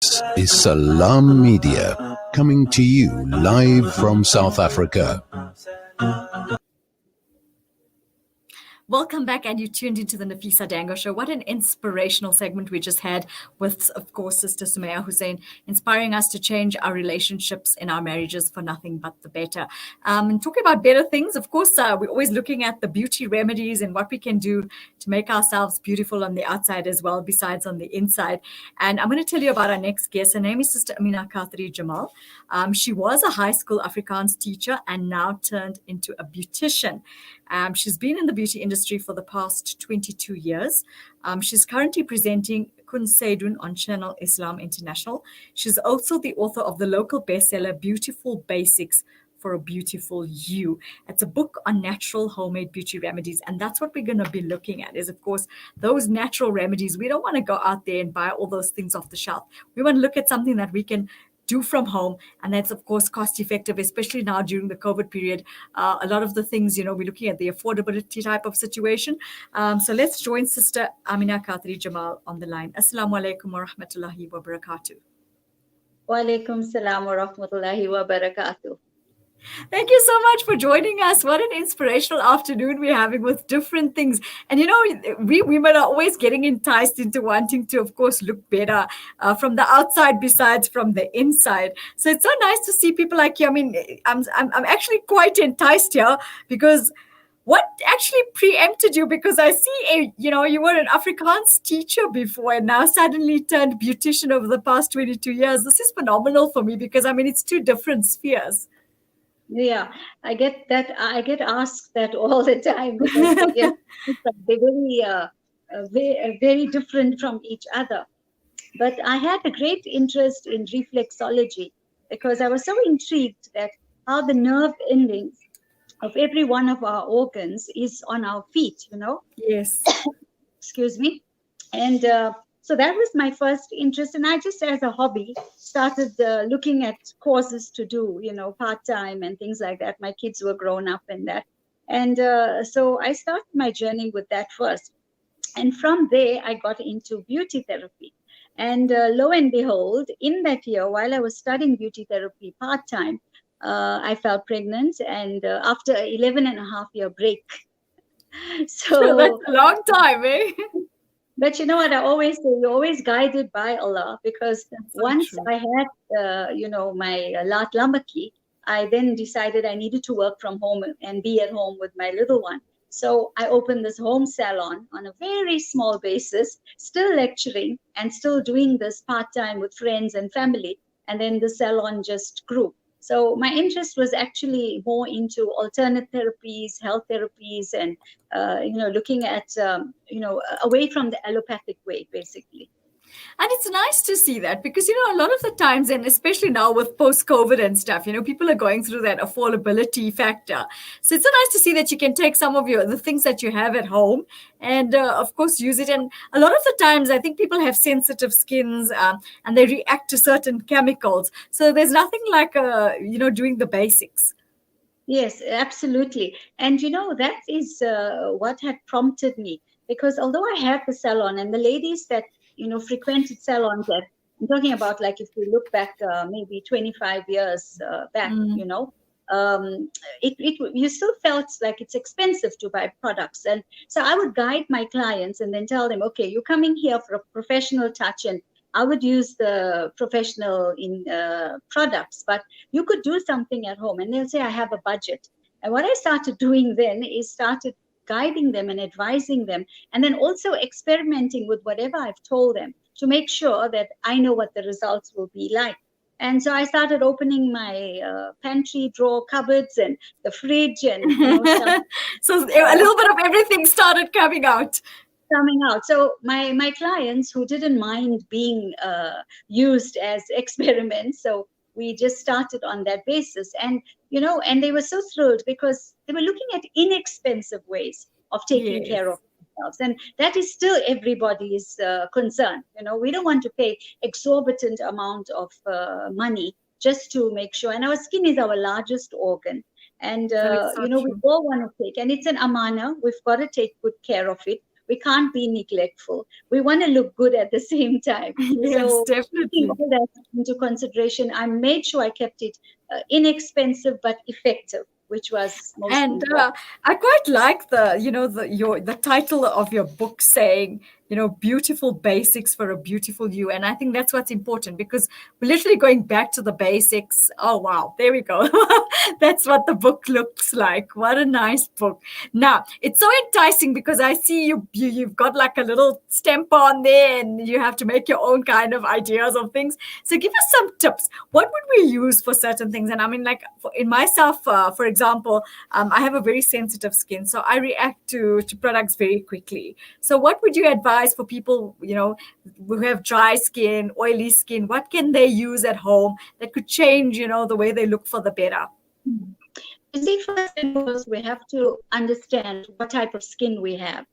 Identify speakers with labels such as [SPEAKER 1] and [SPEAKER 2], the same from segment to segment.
[SPEAKER 1] This is Salam Media, coming to you live from South Africa.
[SPEAKER 2] Welcome back, and you tuned into the Nafeesa Dangor Show. What an inspirational segment we just had with, of course, Sister Sumaya Hussein, inspiring us to change our relationships in our marriages for nothing but the better. And talking about better things, of course, we're always looking at the beauty remedies and what we can do to make ourselves beautiful on the outside as well, besides on the inside. And I'm going to tell you about our next guest. Her name is Sister Amina Khatree Jamal. She was a high school Afrikaans teacher and now turned into a beautician. She's been in the beauty industry for the past 22 years. She's currently presenting Kun Seydun on Channel Islam International. She's also the author of the local bestseller, Beautiful Basics for a Beautiful You. It's a book on natural homemade beauty remedies. And that's what we're going to be looking at is, of course, those natural remedies. We don't want to go out there and buy all those things off the shelf. We want to look at something that we can do from home, and that's of course cost effective, especially now during the COVID period. A lot of the things, we're looking at the affordability type of situation. So let's join Sister Amina Khatree Jamal on the line. Assalamu alaikum wa rahmatullahi wa barakatuh.
[SPEAKER 3] Wa alaikum salam wa rahmatullahi wa barakatuh.
[SPEAKER 2] Thank you so much for joining us. What an inspirational afternoon we're having with different things. And, we women are always getting enticed into wanting to, of course, look better from the outside besides from the inside. So it's so nice to see people like you. I mean, I'm actually quite enticed here because what actually preempted you? Because I see, you were an Afrikaans teacher before and now suddenly turned beautician over the past 22 years. This is phenomenal for me because, it's two different spheres.
[SPEAKER 3] Yeah, I get asked that all the time because they're very different from each other. But I had a great interest in reflexology because I was so intrigued that how the nerve endings of every one of our organs is on our feet,
[SPEAKER 2] Yes.
[SPEAKER 3] Excuse me. And so that was my first interest. And I just, as a hobby, started looking at courses to do, part-time and things like that. My kids were grown up in that. And so I started my journey with that first. And from there, I got into beauty therapy. And lo and behold, in that year, while I was studying beauty therapy part-time, I fell pregnant. And after an 11-and-a-half-year break.
[SPEAKER 2] So that's a long time, eh?
[SPEAKER 3] But you know what I always say, you're always guided by Allah, because once I had, my Lat Lamaki, I then decided I needed to work from home and be at home with my little one. So I opened this home salon on a very small basis, still lecturing and still doing this part-time with friends and family. And then the salon just grew. So my interest was actually more into alternate therapies, health therapies, and, looking at, away from the allopathic way, basically.
[SPEAKER 2] And it's nice to see that because, a lot of the times, and especially now with post-COVID and stuff, people are going through that affordability factor. So it's so nice to see that you can take some of the things that you have at home and, of course, use it. And a lot of the times, I think people have sensitive skins and they react to certain chemicals. So there's nothing like, doing the basics.
[SPEAKER 3] Yes, absolutely. And, that is what had prompted me, because although I had the salon and the ladies that, frequented salons that I'm talking about, like if we look back maybe 25 years back, you still felt like it's expensive to buy products. And so I would guide my clients and then tell them, okay, you're coming here for a professional touch, and I would use the professional in products, but you could do something at home. And they'll say, I have a budget. And what I started doing then is started guiding them and advising them, and then also experimenting with whatever I've told them to make sure that I know what the results will be like. And so I started opening my pantry drawer cupboards and the fridge and stuff.
[SPEAKER 2] So a little bit of everything started coming out.
[SPEAKER 3] So my clients who didn't mind being used as experiments, so we just started on that basis. And, and they were so thrilled because they were looking at inexpensive ways of taking care of themselves. And that is still everybody's concern. We don't want to pay exorbitant amount of money just to make sure. And our skin is our largest organ. And, we all want to take, and it's an amana. We've got to take good care of it. we can't be neglectful. We want to look good at the same time.
[SPEAKER 2] Yes,
[SPEAKER 3] So
[SPEAKER 2] definitely.
[SPEAKER 3] taking all that into consideration, I made sure I kept it inexpensive but effective, which was most
[SPEAKER 2] And
[SPEAKER 3] important.
[SPEAKER 2] I quite like the title of your book saying, beautiful basics for a beautiful you. And I think that's what's important, because we're literally going back to the basics. Oh, wow. There we go. That's what the book looks like. What a nice book. Now, it's so enticing because I see you've got like a little stamp on there, and you have to make your own kind of ideas of things. So give us some tips. What would we use for certain things? And I mean, like in myself, for example, I have a very sensitive skin, so I react to products very quickly. So what would you advise for people, who have dry skin, oily skin? What can they use at home that could change, the way they look for the better?
[SPEAKER 3] You see, first and foremost, we have to understand what type of skin we have.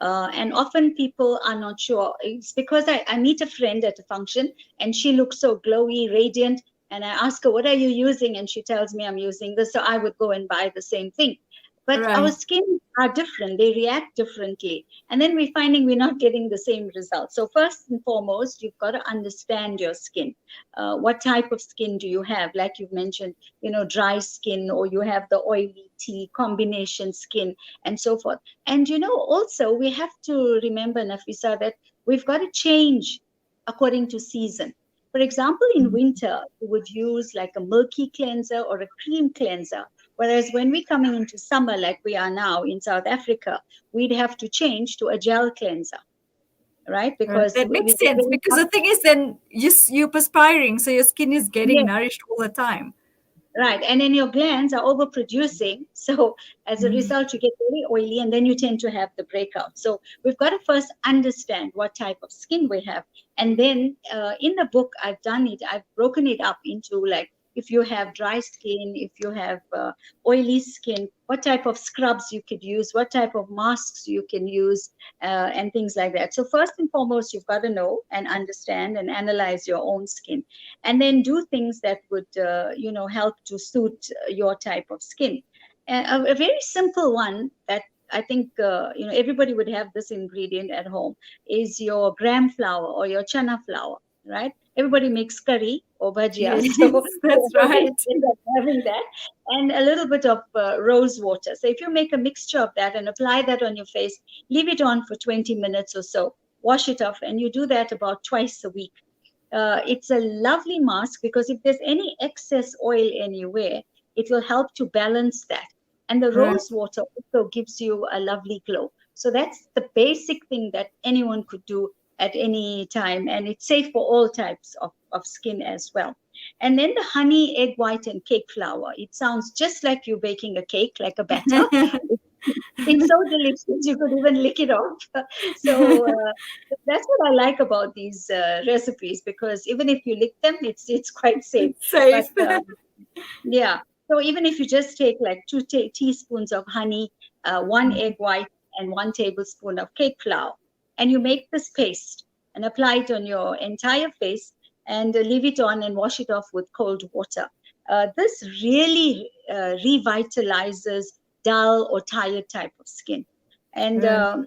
[SPEAKER 3] And often people are not sure. It's because I meet a friend at a function and she looks so glowy, radiant. And I ask her, what are you using? And she tells me I'm using this. So I would go and buy the same thing. But
[SPEAKER 2] Right.
[SPEAKER 3] our skin are different. They react differently. And then we're finding we're not getting the same results. So first and foremost, you've got to understand your skin. What type of skin do you have? Like you've mentioned, dry skin, or you have the oily tea combination skin, and so forth. And also we have to remember, Nafeesa, that we've got to change according to season. For example, in winter, you would use like a milky cleanser or a cream cleanser. Whereas when we're coming into summer, like we are now in South Africa, we'd have to change to a gel cleanser, right? Because
[SPEAKER 2] That
[SPEAKER 3] we
[SPEAKER 2] makes
[SPEAKER 3] get
[SPEAKER 2] sense,
[SPEAKER 3] very
[SPEAKER 2] because
[SPEAKER 3] hot.
[SPEAKER 2] the thing is, then you're perspiring, so your skin is getting
[SPEAKER 3] Yes,
[SPEAKER 2] nourished all the time.
[SPEAKER 3] right. And then your glands are overproducing. So as a result, you get very oily and then you tend to have the breakout. So we've got to first understand what type of skin we have. And then in the book, I've broken it up into, like, if you have dry skin, if you have oily skin, what type of scrubs you could use, what type of masks you can use, and things like that. So first and foremost, you've got to know and understand and analyze your own skin, and then do things that would, help to suit your type of skin. A very simple one that I think everybody would have this ingredient at home is your gram flour or your chana flour, right? Everybody makes curry or bhajia,
[SPEAKER 2] Yes,
[SPEAKER 3] so
[SPEAKER 2] that's
[SPEAKER 3] they
[SPEAKER 2] right.
[SPEAKER 3] end up having that, and a little bit of rose water. So if you make a mixture of that and apply that on your face, leave it on for 20 minutes or so, wash it off, and you do that about twice a week. It's a lovely mask because if there's any excess oil anywhere, it will help to balance that. And the
[SPEAKER 2] Right.
[SPEAKER 3] rose water also gives you a lovely glow. So that's the basic thing that anyone could do at any time. And it's safe for all types of skin as well. And then the honey, egg white, and cake flour. It sounds just like you're baking a cake, like a batter. It's so delicious, you could even lick it off. So that's what I like about these recipes, because even if you lick them, it's quite safe.
[SPEAKER 2] It's safe.
[SPEAKER 3] But yeah, so even if you just take like two teaspoons of honey, one egg white, and 1 tablespoon of cake flour, and you make this paste and apply it on your entire face, and leave it on and wash it off with cold water. This really revitalizes dull or tired type of skin. And
[SPEAKER 2] Right.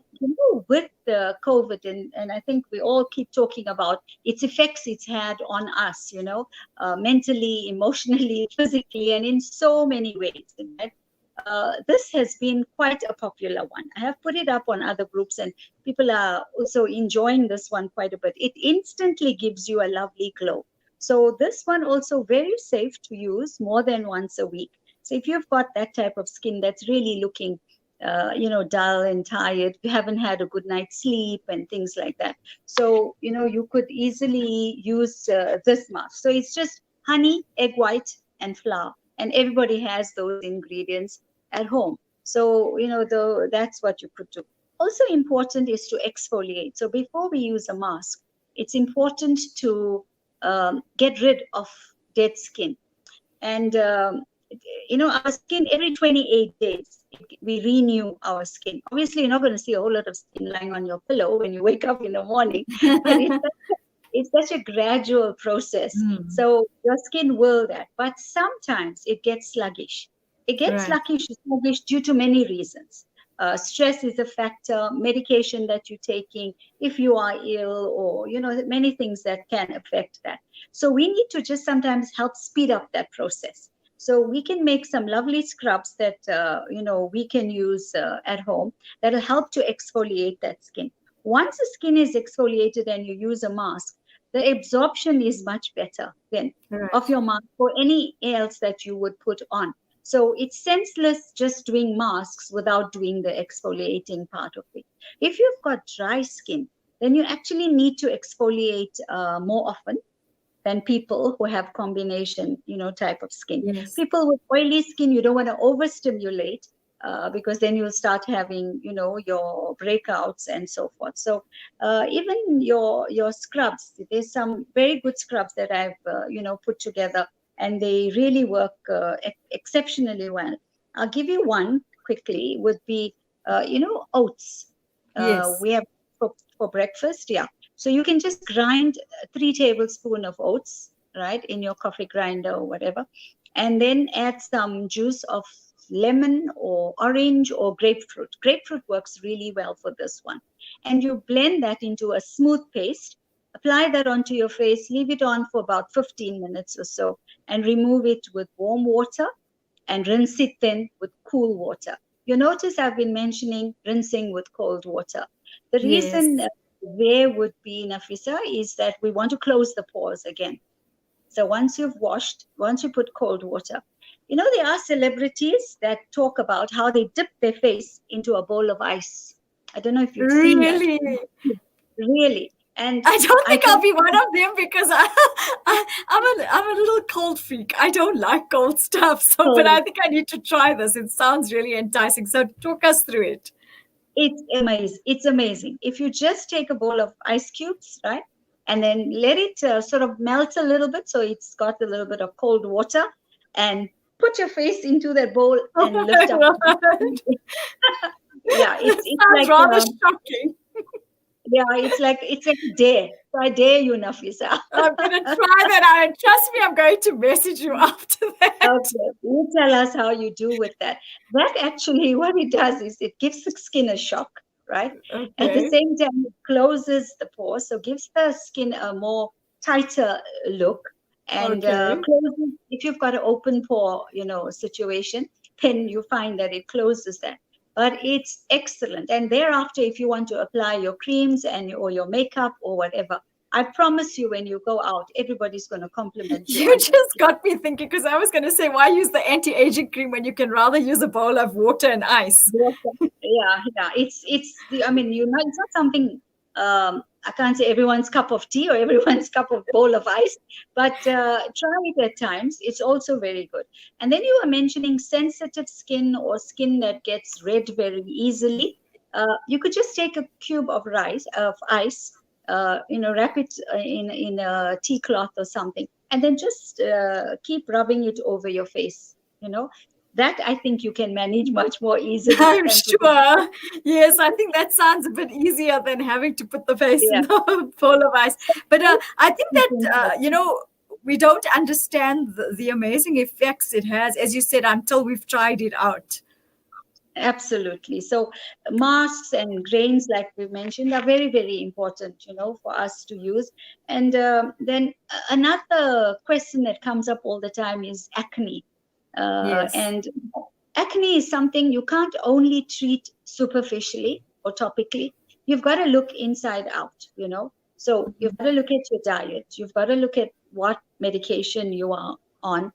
[SPEAKER 3] with the COVID, and I think we all keep talking about its effects it's had on us, mentally, emotionally, physically, and in so many ways. Right? This has been quite a popular one. I have put it up on other groups, and people are also enjoying this one quite a bit. It instantly gives you a lovely glow. So this one also very safe to use more than once a week. So if you've got that type of skin that's really looking, dull and tired, you haven't had a good night's sleep and things like that. So, you could easily use this mask. So it's just honey, egg white, and flour. And everybody has those ingredients at home. So, that's what you could do. Also important is to exfoliate. So before we use a mask, it's important to get rid of dead skin. And our skin, every 28 days we renew our skin. Obviously you're not going to see a whole lot of skin lying on your pillow when you wake up in the morning, but it's such a gradual process. So your skin will that, but sometimes it gets sluggish. It gets
[SPEAKER 2] Right.
[SPEAKER 3] sluggish due to many reasons. stress is a factor, medication that you're taking, if you are ill, or, many things that can affect that. So we need to just sometimes help speed up that process. So we can make some lovely scrubs that, we can use at home that will help to exfoliate that skin. Once the skin is exfoliated and you use a mask, the absorption is much better then of your mask or any else that you would put on. So it's senseless just doing masks without doing the exfoliating part of it. If you've got dry skin, then you actually need to exfoliate more often than people who have combination, type of skin.
[SPEAKER 2] Yes.
[SPEAKER 3] People with oily skin, you don't want to overstimulate because then you'll start having, your breakouts and so forth. So even your scrubs, there's some very good scrubs that I've, put together, and they really work exceptionally well. I'll give you one quickly, would be, oats.
[SPEAKER 2] Yes.
[SPEAKER 3] We have for breakfast, yeah. So you can just grind 3 tablespoons of oats, right, in your coffee grinder or whatever, and then add some juice of lemon or orange or grapefruit. Grapefruit works really well for this one. And you blend that into a smooth paste, apply that onto your face, leave it on for about 15 minutes or so, and remove it with warm water and rinse it then with cool water. You notice I've been mentioning rinsing with cold water. The reason there would be, Nafeesa, is that we want to close the pores again. So once you've washed, once you put cold water, there are celebrities that talk about how they dip their face into a bowl of ice. I don't know if you've seen that. Really. And
[SPEAKER 2] I don't think I'll be one of them because I'm a little cold freak. I don't like cold stuff. So, but I think I need to try this. It sounds really enticing. So talk us through it.
[SPEAKER 3] It's amazing. It's amazing. If you just take a bowl of ice cubes, right, and then let it sort of melt a little bit, so it's got a little bit of cold water, and put your face into that bowl and lift up. Yeah, it's like
[SPEAKER 2] rather shocking.
[SPEAKER 3] Yeah, it's like a dare. So I dare you, Nafeesa.
[SPEAKER 2] I'm going to try that out. Trust me, I'm going to message you after that.
[SPEAKER 3] Okay, you tell us how you do with that. That actually, what it does is it gives the skin a shock, right?
[SPEAKER 2] Okay.
[SPEAKER 3] At the same time, it closes the pores, so gives the skin a more tighter look. And closes, if you've got an open pore, situation, then you find that it closes that. But it's excellent. And thereafter, if you want to apply your creams or your makeup or whatever, I promise you, when you go out, everybody's going to compliment you.
[SPEAKER 2] You just got me thinking, because I was going to say, why use the anti-aging cream when you can rather use a bowl of water and ice?
[SPEAKER 3] Yeah. It's not something. I can't say everyone's cup of tea or everyone's cup of bowl of ice, but try it at times. It's also very good. And then you were mentioning sensitive skin or skin that gets red very easily. You could just take a cube of ice, wrap it in a tea cloth or something, and then just keep rubbing it over your face. That I think you can manage much more easily.
[SPEAKER 2] I'm sure. Yes, I think that sounds a bit easier than having to put the face in the bowl of ice. But I think that, we don't understand the amazing effects it has, as you said, until we've tried it out.
[SPEAKER 3] Absolutely. So masks and grains, like we mentioned, are very, very important, for us to use. And then another question that comes up all the time is acne. And acne is something you can't only treat superficially or topically. You've got to look inside out, So you've got to look at your diet. You've got to look at what medication you are on,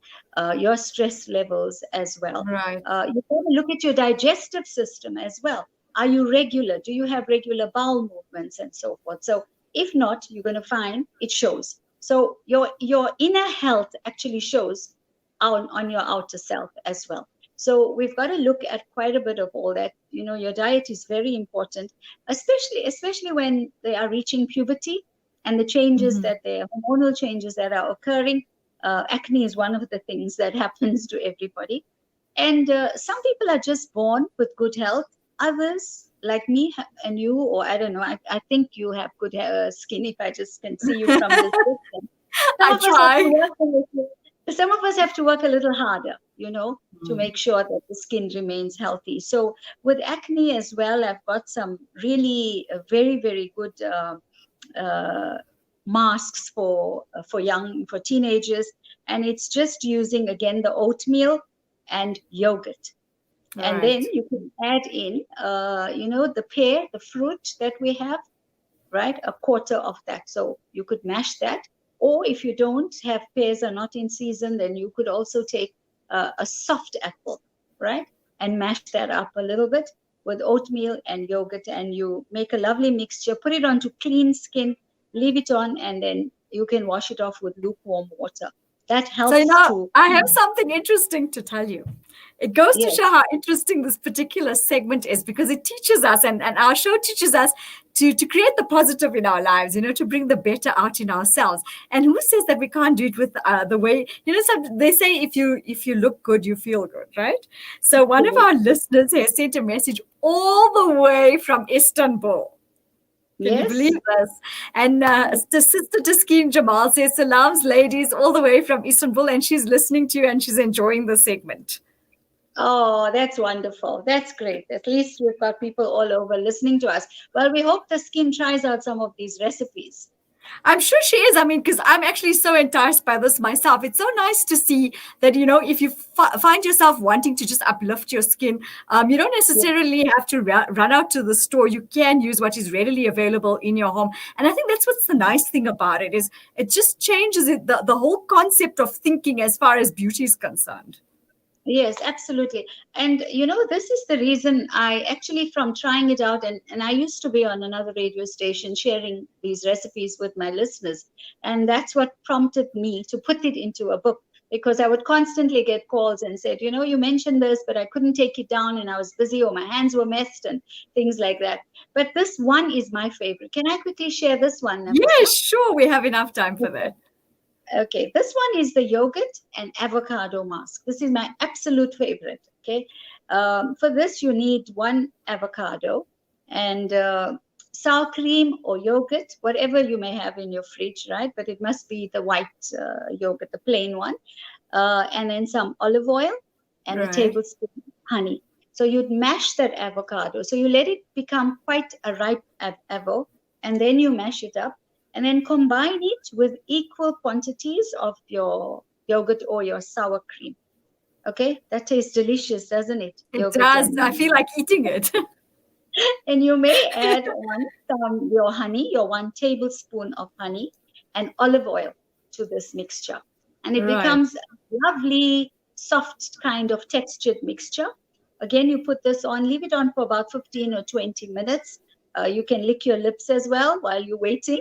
[SPEAKER 3] your stress levels as well.
[SPEAKER 2] Right.
[SPEAKER 3] You've got to look at your digestive system as well. Are you regular? Do you have regular bowel movements and so forth? So if not, you're going to find it shows. So your inner health actually shows on your outer self as well. So we've got to look at quite a bit of all that. Your diet is very important, especially when they are reaching puberty and the changes that the hormonal changes that are occurring. Acne is one of the things that happens to everybody. And some people are just born with good health. Others, like me and you, or I don't know, I think you have good skin if I just can see you from this distance.
[SPEAKER 2] I try.
[SPEAKER 3] Some of us have to work a little harder, to make sure that the skin remains healthy. So with acne as well, I've got some really very, very good masks for teenagers, and it's just using again the oatmeal and yogurt. And then you can add in, the pear, the fruit that we have, right? A quarter of that. So you could mash that. Or if you don't have pears are not in season, then you could also take a soft apple, right? And mash that up a little bit with oatmeal and yogurt, and you make a lovely mixture. Put it onto clean skin, leave it on, and then you can wash it off with lukewarm water. That helps.
[SPEAKER 2] So I have something interesting to tell you. It goes to show how interesting this particular segment is, because it teaches us, and our show teaches us to create the positive in our lives, to bring the better out in ourselves. And who says that we can't do it with the way, they say if you look good, you feel good, right? So one of our listeners has sent a message all the way from Istanbul. Can you believe this? And the sister Taskin Jamal says, salams, ladies, all the way from Istanbul, and she's listening to you and she's enjoying the segment.
[SPEAKER 3] Oh, that's wonderful. That's great. At least we've got people all over listening to us. Well, we hope Taskin tries out some of these recipes.
[SPEAKER 2] I'm sure she is. I mean, because I'm actually so enticed by this myself. It's so nice to see that, if you find yourself wanting to just uplift your skin, you don't necessarily have to run out to the store. You can use what is readily available in your home. And I think that's what's the nice thing about it, is it just changes the whole concept of thinking as far as beauty is concerned.
[SPEAKER 3] Yes, absolutely. And, this is the reason I actually, from trying it out, and I used to be on another radio station sharing these recipes with my listeners. And that's what prompted me to put it into a book, because I would constantly get calls and said, you mentioned this, but I couldn't take it down and I was busy, or my hands were messed and things like that. But this one is my favorite. Can I quickly share this one?
[SPEAKER 2] Yes, sure. We have enough time for that.
[SPEAKER 3] Okay, this one is the yogurt and avocado mask. This is my absolute favorite. Okay, for this you need 1 avocado and sour cream or yogurt, whatever you may have in your fridge, right? But it must be the white yogurt, the plain one, and then some olive oil and a tablespoon of honey. So you'd mash that avocado. So you let it become quite a ripe avo, and then you mash it up. And then combine it with equal quantities of your yogurt or your sour cream. Okay, that tastes delicious, doesn't it?
[SPEAKER 2] It does. I feel like eating it.
[SPEAKER 3] And you may add on your honey, your 1 tablespoon of honey and olive oil to this mixture. And it becomes a lovely, soft kind of textured mixture. Again, you put this on, leave it on for about 15 or 20 minutes. You can lick your lips as well while you're waiting.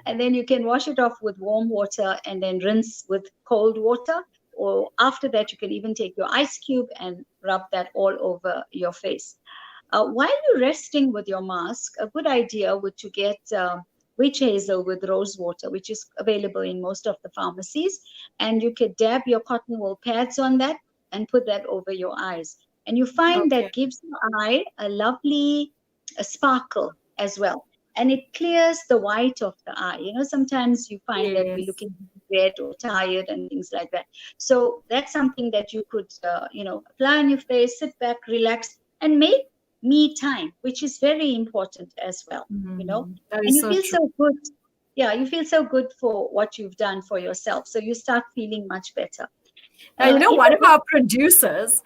[SPEAKER 3] And then you can wash it off with warm water and then rinse with cold water. Or after that, you can even take your ice cube and rub that all over your face. While you're resting with your mask, a good idea would to get witch hazel with rose water, which is available in most of the pharmacies. And you could dab your cotton wool pads on that and put that over your eyes. And you find that gives your eye a lovely sparkle as well. And it clears the white of the eye. Sometimes you find that we're looking red or tired and things like that. So that's something that you could, apply on your face, sit back, relax, and make me time, which is very important as well. And you feel so good. Yeah, you feel so good for what you've done for yourself. So you start feeling much better.
[SPEAKER 2] One of our producers,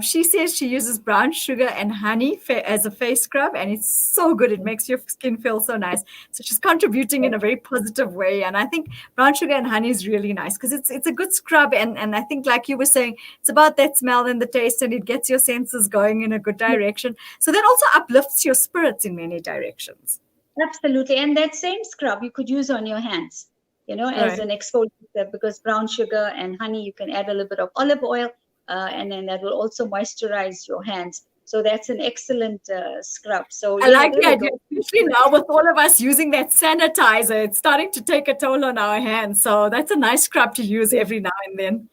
[SPEAKER 2] she says she uses brown sugar and honey as a face scrub, and it's so good. It makes your skin feel so nice. So she's contributing in a very positive way. And I think brown sugar and honey is really nice because it's a good scrub. And I think, like you were saying, it's about that smell and the taste, and it gets your senses going in a good direction. So that also uplifts your spirits in many directions.
[SPEAKER 3] Absolutely. And that same scrub you could use on your hands. As an exfoliator, because brown sugar and honey, you can add a little bit of olive oil, and then that will also moisturize your hands. So that's an excellent scrub. So
[SPEAKER 2] I like the idea, especially now with all of us using that sanitizer. It's starting to take a toll on our hands. So that's a nice scrub to use every now and then.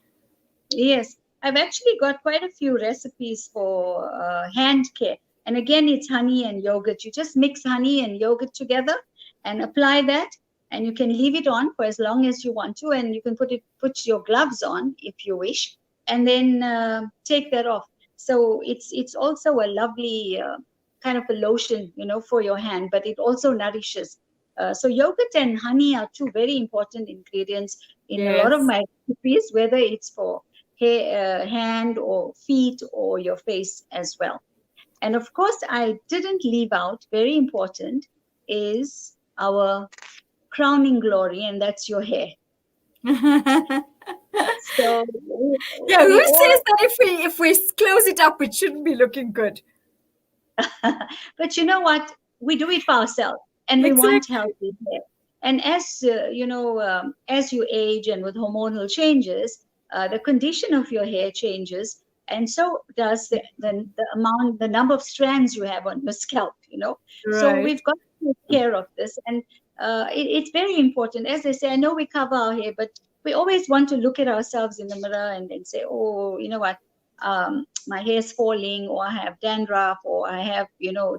[SPEAKER 3] Yes, I've actually got quite a few recipes for hand care. And again, it's honey and yogurt. You just mix honey and yogurt together and apply that. And you can leave it on for as long as you want to, and you can put your gloves on if you wish. and then take that off. So it's also a lovely kind of a lotion, for your hand, but it also nourishes. So yogurt and honey are two very important ingredients in a lot of
[SPEAKER 2] Yes.
[SPEAKER 3] my recipes, whether it's for hair, hand or feet or your face as well. And of course, I didn't leave out, very important, is our crowning glory, and that's your hair. So
[SPEAKER 2] Yeah, who
[SPEAKER 3] we
[SPEAKER 2] says
[SPEAKER 3] all,
[SPEAKER 2] that if we close it up, it shouldn't be looking good?
[SPEAKER 3] but you know what? We do it for ourselves, and we want
[SPEAKER 2] Exactly.
[SPEAKER 3] healthy hair. And as you age and with hormonal changes, the condition of your hair changes, and so does the number of strands you have on your scalp. So
[SPEAKER 2] Right.
[SPEAKER 3] we've got to take care of this, and it's very important. As I say, I know we cover our hair, but we always want to look at ourselves in the mirror and then say, "Oh, you know what? My hair is falling, or I have dandruff, or I have,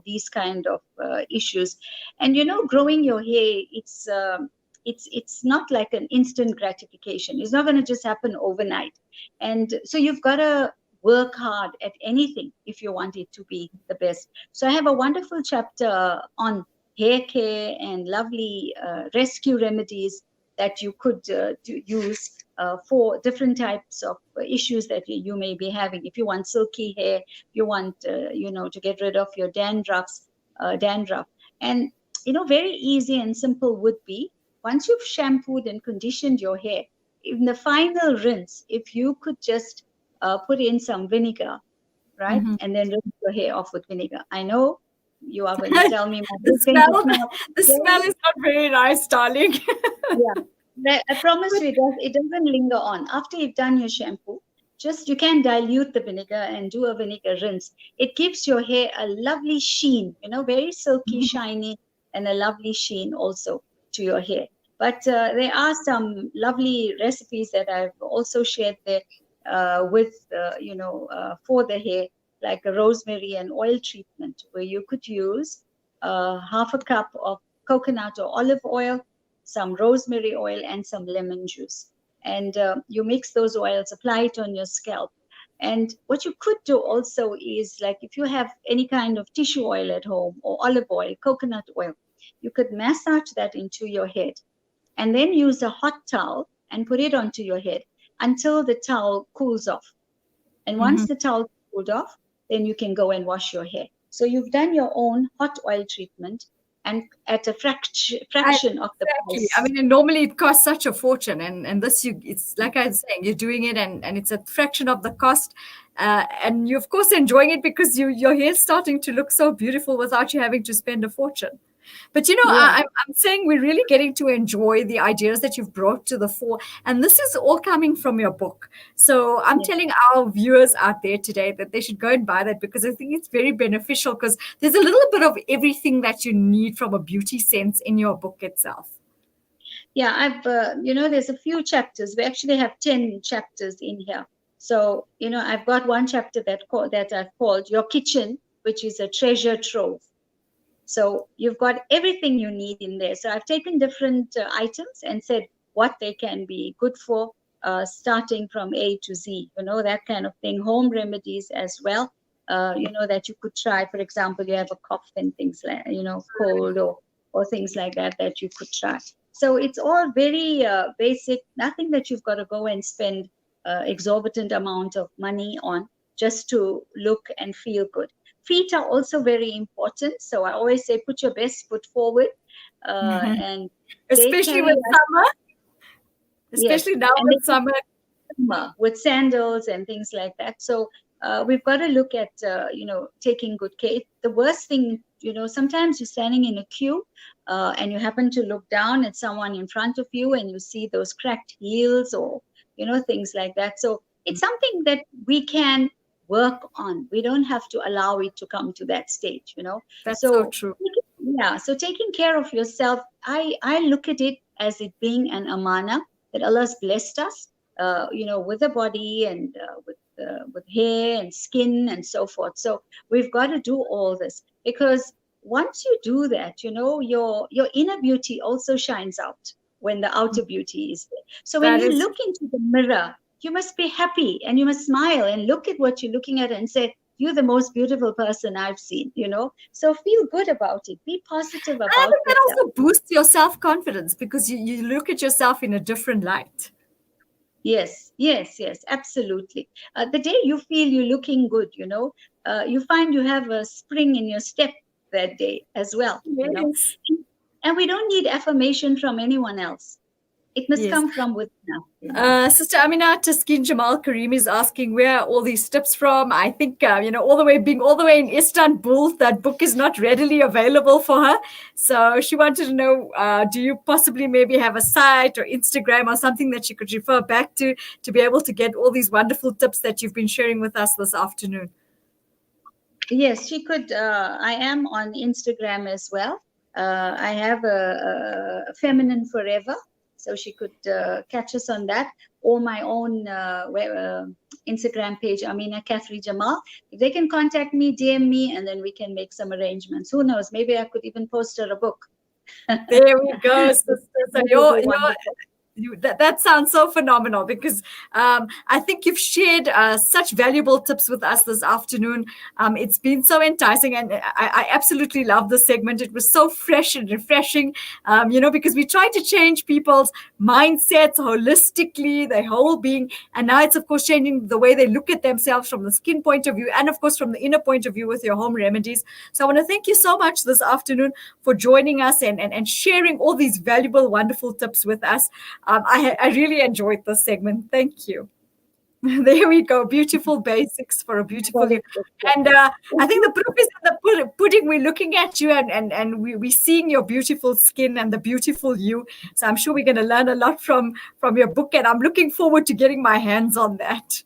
[SPEAKER 3] these kind of issues." And growing your hair, it's not like an instant gratification. It's not going to just happen overnight, and so you've got to work hard at anything if you want it to be the best. So I have a wonderful chapter on hair care and lovely rescue remedies that you could use for different types of issues that you may be having. If you want silky hair, you want to get rid of your dandruff, and very easy and simple would be, once you've shampooed and conditioned your hair, in the final rinse, if you could just put in some vinegar, right,
[SPEAKER 2] Mhm.
[SPEAKER 3] and then rinse your hair off with vinegar. I know you are going to tell me my
[SPEAKER 2] The
[SPEAKER 3] hair's going to
[SPEAKER 2] smell,
[SPEAKER 3] smell
[SPEAKER 2] the smell
[SPEAKER 3] very.
[SPEAKER 2] is not very nice, darling.
[SPEAKER 3] Yeah, but I promise you, it doesn't linger on. After you've done your shampoo, just you can dilute the vinegar and do a vinegar rinse. It gives your hair a lovely sheen, very silky, shiny, and a lovely sheen also to your hair. But there are some lovely recipes that I've also shared there for the hair, like a rosemary and oil treatment, where you could use half a cup of coconut or olive oil, some rosemary oil, and some lemon juice. And you mix those oils, apply it on your scalp. And what you could do also is, like, if you have any kind of tissue oil at home, or olive oil, coconut oil, you could massage that into your head and then use a hot towel and put it onto your head until the towel cools off. And once
[SPEAKER 2] Mhm.
[SPEAKER 3] the towel cooled off, then you can go and wash your hair. So you've done your own hot oil treatment, and at a
[SPEAKER 2] I,
[SPEAKER 3] fraction of the
[SPEAKER 2] exactly. I
[SPEAKER 3] price.
[SPEAKER 2] mean, and normally it costs such a fortune, and this it's like I was saying, you're doing it, and it's a fraction of the cost, and you're of course enjoying it because your hair's starting to look so beautiful without you having to spend a fortune. But
[SPEAKER 3] Yeah.
[SPEAKER 2] I'm saying we're really getting to enjoy the ideas that you've brought to the fore. And this is all coming from your book. So I'm
[SPEAKER 3] Yeah.
[SPEAKER 2] telling our viewers out there today that they should go and buy that, because I think it's very beneficial, because there's a little bit of everything that you need from a beauty sense in your book itself.
[SPEAKER 3] Yeah, there's a few chapters. We actually have 10 chapters in here. So, I've got one chapter that I've called Your Kitchen, which is a treasure trove. So you've got everything you need in there. So I've taken different items and said what they can be good for, starting from A to Z, that kind of thing. Home remedies as well, that you could try. For example, you have a cough and things like, cold, or things like that you could try. So it's all very basic, nothing that you've got to go and spend exorbitant amount of money on just to look and feel good. Feet are also very important. So I always say, put your best foot forward, and they
[SPEAKER 2] Especially
[SPEAKER 3] carry
[SPEAKER 2] with
[SPEAKER 3] us.
[SPEAKER 2] summer,
[SPEAKER 3] Yes,
[SPEAKER 2] especially now
[SPEAKER 3] and
[SPEAKER 2] with
[SPEAKER 3] they
[SPEAKER 2] summer.
[SPEAKER 3] with sandals and things like that. So we've got to look at taking good care. The worst thing, sometimes you're standing in a queue, and you happen to look down at someone in front of you, and you see those cracked heels, or things like that. So it's something that we can work on. We don't have to allow it to come to that stage.
[SPEAKER 2] That's so
[SPEAKER 3] So
[SPEAKER 2] true.
[SPEAKER 3] yeah, so taking care of yourself, I look at it as it being an amana that Allah has blessed us, with a body, and with hair and skin and so forth. So we've got to do all this, because once you do that, your inner beauty also shines out when the outer beauty is there. So when
[SPEAKER 2] That
[SPEAKER 3] you
[SPEAKER 2] is
[SPEAKER 3] look into the mirror, you must be happy and you must smile and look at what you're looking at and say, you're the most beautiful person I've seen, So feel good about it. Be positive
[SPEAKER 2] I
[SPEAKER 3] about
[SPEAKER 2] think that
[SPEAKER 3] yourself.
[SPEAKER 2] also boosts your self-confidence because you look at yourself in a different light.
[SPEAKER 3] Yes, absolutely. The day you feel you're looking good, you find you have a spring in your step that day as well,
[SPEAKER 2] Yes.
[SPEAKER 3] And we don't need affirmation from anyone else. It must
[SPEAKER 2] Yes.
[SPEAKER 3] come from within us.
[SPEAKER 2] Sister Amina Jamal Karim is asking where are all these tips from. I think all the way in Istanbul, that book is not readily available for her. So she wanted to know, do you possibly maybe have a site or Instagram or something that she could refer back to be able to get all these wonderful tips that you've been sharing with us this afternoon?
[SPEAKER 3] Yes, she could. I am on Instagram as well. I have a Feminine Forever, so she could catch us on that, or my own Instagram page, Amina Khatree Jamal. If they can contact me, DM me, and then we can make some arrangements. Who knows? Maybe I could even post her a book.
[SPEAKER 2] There we go, sister. So that sounds so phenomenal because I think you've shared such valuable tips with us this afternoon. It's been so enticing, and I absolutely love this segment. It was so fresh and refreshing, because we try to change people's mindsets holistically, their whole being, and now it's of course changing the way they look at themselves from the skin point of view, and of course from the inner point of view with your home remedies. So I want to thank you so much this afternoon for joining us and sharing all these valuable, wonderful tips with us. I really enjoyed this segment. Thank you. There we go. Beautiful basics for a beautiful you. And I think the proof is in the pudding. We're looking at you and we're seeing your beautiful skin and the beautiful you. So I'm sure we're going to learn a lot from your book. And I'm looking forward to getting my hands on that.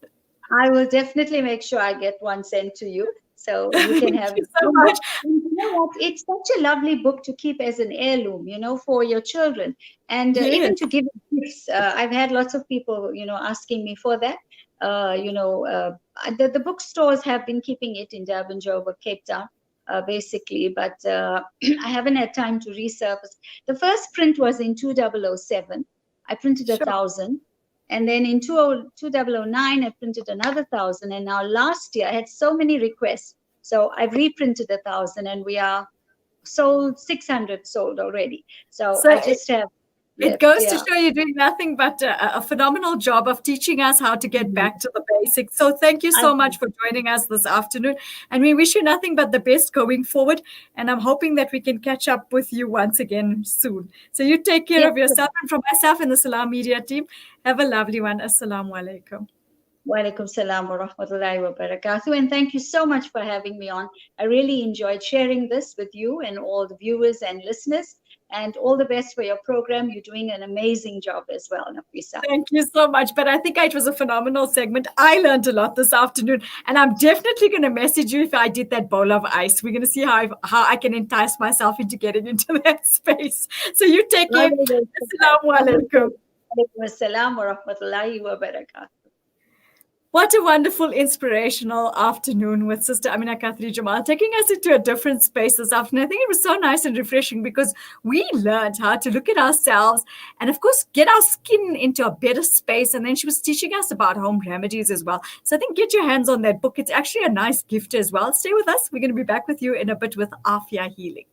[SPEAKER 3] I will definitely make sure I get one sent to you. So you can have
[SPEAKER 2] it. So much.
[SPEAKER 3] You know what? It's such a lovely book to keep as an heirloom, for your children, and even to give gifts. I've had lots of people, asking me for that. The bookstores have been keeping it in Durban, Joburg, Cape Town, basically, but I haven't had time to resurface. The first print was in 2007. I printed 1,000. And then in 2009, I printed another 1,000. And now last year, I had so many requests. So I've reprinted 1,000 and we are sold 600 sold already. So I just have.
[SPEAKER 2] It goes to show you're doing nothing but a phenomenal job of teaching us how to get back to the basics. So thank you so much for joining us this afternoon. And we wish you nothing but the best going forward. And I'm hoping that we can catch up with you once again soon. So you take care of yourself. And from myself and the Salam Media team, have a lovely one. Assalamu alaikum.
[SPEAKER 3] Wa alaikum salam wa rahmatullahi wa barakatuh. And thank you so much for having me on. I really enjoyed sharing this with you and all the viewers and listeners. And all the best for your program. You're doing an amazing job as well, Nafeesa.
[SPEAKER 2] Thank you so much. But I think it was a phenomenal segment. I learned a lot this afternoon. And I'm definitely going to message you if I did that bowl of ice. We're going to see how I can entice myself into getting into that space. So you take care. Assalamu alaikum.
[SPEAKER 3] Alaikum assalam wa rahmatullahi wa barakatuh.
[SPEAKER 2] What a wonderful, inspirational afternoon with Sister Amina Khatree Jamal, taking us into a different space this afternoon. I think it was so nice and refreshing because we learned how to look at ourselves and, of course, get our skin into a better space. And then she was teaching us about home remedies as well. So I think get your hands on that book. It's actually a nice gift as well. Stay with us. We're going to be back with you in a bit with Afia Healing.